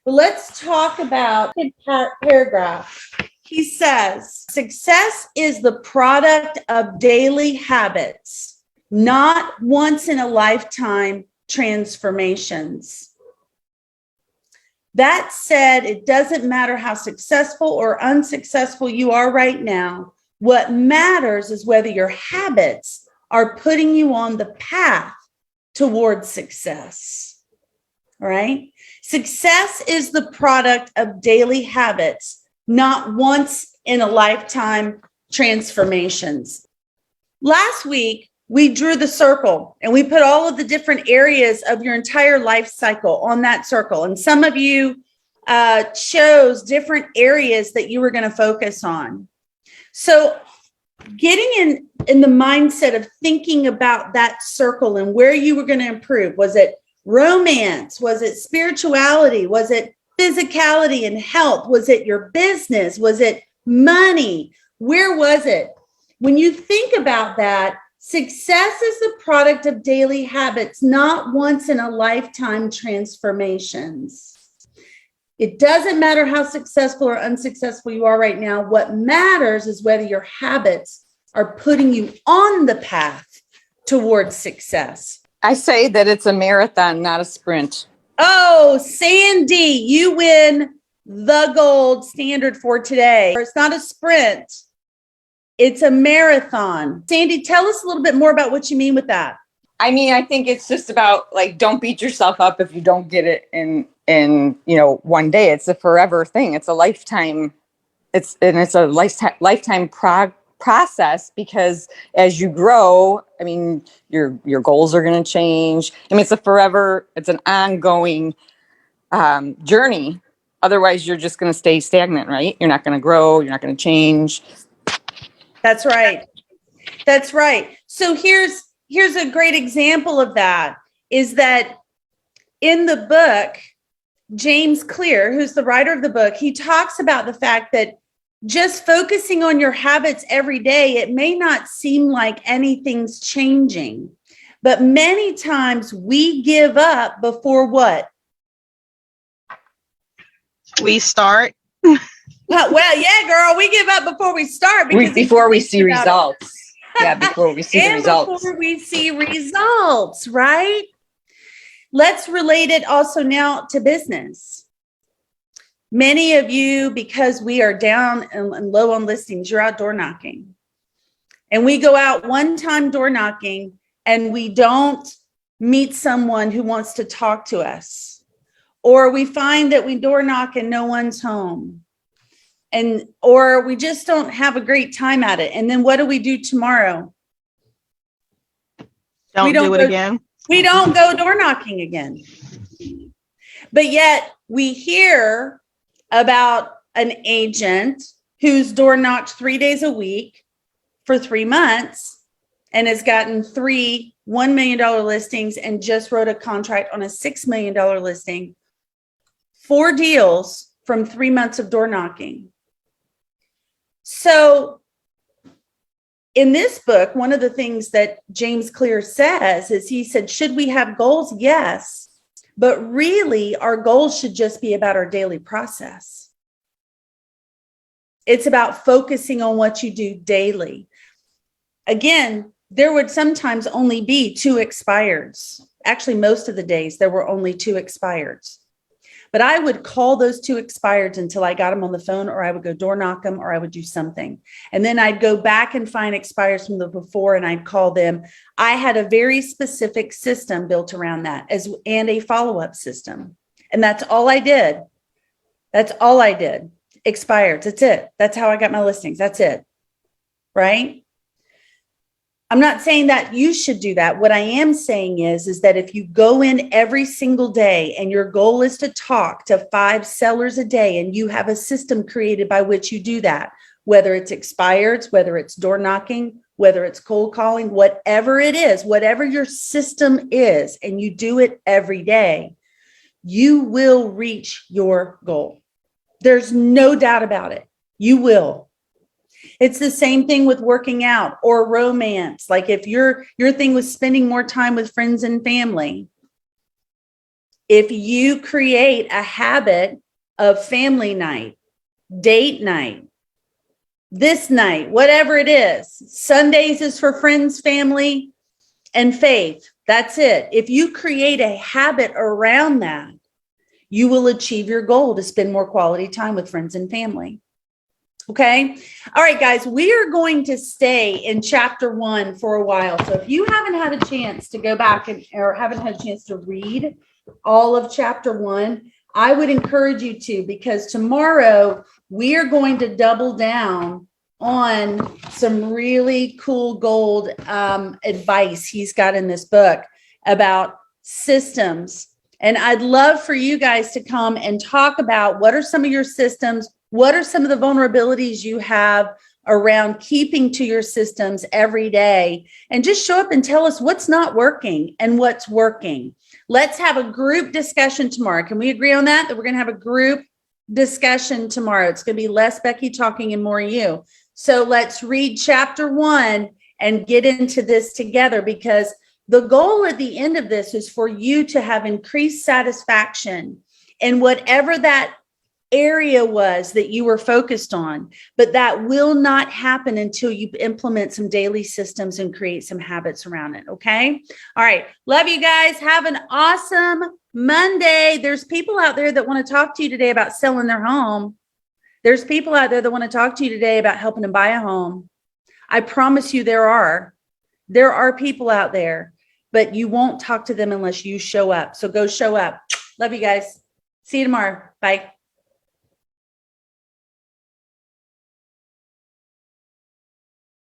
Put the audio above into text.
But let's talk about the paragraph. He says, success is the product of daily habits, not once in a lifetime transformations. That said, it doesn't matter how successful or unsuccessful you are right now. What matters is whether your habits are putting you on the path towards success. All right? Success is the product of daily habits, not once in a lifetime transformations. Last week, we drew the circle and we put all of the different areas of your entire life cycle on that circle. And some of you chose different areas that you were going to focus on. So getting in the mindset of thinking about that circle and where you were going to improve. Was it romance? Was it spirituality? Was it physicality and health? Was it your business? Was it money? Where was it? When you think about that, success is the product of daily habits, not once in a lifetime transformations. It doesn't matter how successful or unsuccessful you are right now. What matters is whether your habits are putting you on the path towards success. I say that it's a marathon, not a sprint. Oh, Sandy, you win the gold standard for today. It's not a sprint. It's a marathon. Sandy, tell us a little bit more about what you mean with that. I mean, I think it's just about don't beat yourself up if you don't get it in one day. It's a forever thing. It's a lifetime. It's a lifetime process, because as you grow, I mean, your goals are going to change. I mean, it's an ongoing journey. Otherwise, you're just going to stay stagnant, right? You're not going to grow. You're not going to change. That's right. That's right. So here's a great example of that, is that in the book, James Clear, who's the writer of the book, he talks about the fact that just focusing on your habits every day, it may not seem like anything's changing, but many times we give up before what? We start. Well, yeah, girl, we give up before we start. Before we see results. Yeah, before we see the results. Before we see results, right? Let's relate it also now to business. Many of you, because we are down and low on listings, you're out door knocking. And we go out one time door knocking and we don't meet someone who wants to talk to us. Or we find that we door knock and no one's home. Or we just don't have a great time at it. And then what do we do tomorrow? Don't do it again. We don't go door knocking again. But yet we hear about an agent who's door knocked 3 days a week for 3 months and has gotten 3 $1 million listings and just wrote a contract on a $6 million listing. 4 deals from 3 months of door knocking. So in this book, one of the things that James Clear says is, he said, should we have goals? Yes. But really, our goals should just be about our daily process. It's about focusing on what you do daily. Again, there would sometimes only be 2 expireds. Actually, most of the days there were only 2 expireds. But I would call those 2 expireds until I got them on the phone, or I would go door knock them, or I would do something. And then I'd go back and find expireds from the before and I'd call them. I had a very specific system built around that and a follow-up system. And that's all I did. That's all I did. Expireds. That's it. That's how I got my listings. That's it. Right? I'm not saying that you should do that. What I am saying is that if you go in every single day and your goal is to talk to 5 sellers a day, and you have a system created by which you do that, whether it's expireds, whether it's door knocking, whether it's cold calling, whatever it is, whatever your system is, and you do it every day, you will reach your goal. There's no doubt about it. You will. It's the same thing with working out or romance. Like if your thing was spending more time with friends and family, If you create a habit of family night, date night, this night, whatever it is, Sundays is for friends, family, and faith. That's it. If you create a habit around that, you will achieve your goal to spend more quality time with friends and family. Okay. All right, guys, we are going to stay in chapter 1 for a while. So if you haven't had a chance to go back or haven't had a chance to read all of chapter 1, I would encourage you to, because tomorrow we are going to double down on some really cool gold advice he's got in this book about systems. And I'd love for you guys to come and talk about what are some of your systems, what are some of the vulnerabilities you have around keeping to your systems every day, and just show up and tell us what's not working and what's working. Let's have a group discussion tomorrow. Can we agree on that? That we're going to have a group discussion tomorrow. It's going to be less Becky talking and more you. So let's read chapter 1 and get into this together, because the goal at the end of this is for you to have increased satisfaction in whatever that area was that you were focused on. But that will not happen until you implement some daily systems and create some habits around it. Okay. All right. Love you guys. Have an awesome Monday. There's people out there that want to talk to you today about selling their home. There's people out there that want to talk to you today about helping them buy a home. I promise you there are people out there, but you won't talk to them unless you show up. So go show up. Love you guys. See you tomorrow. Bye.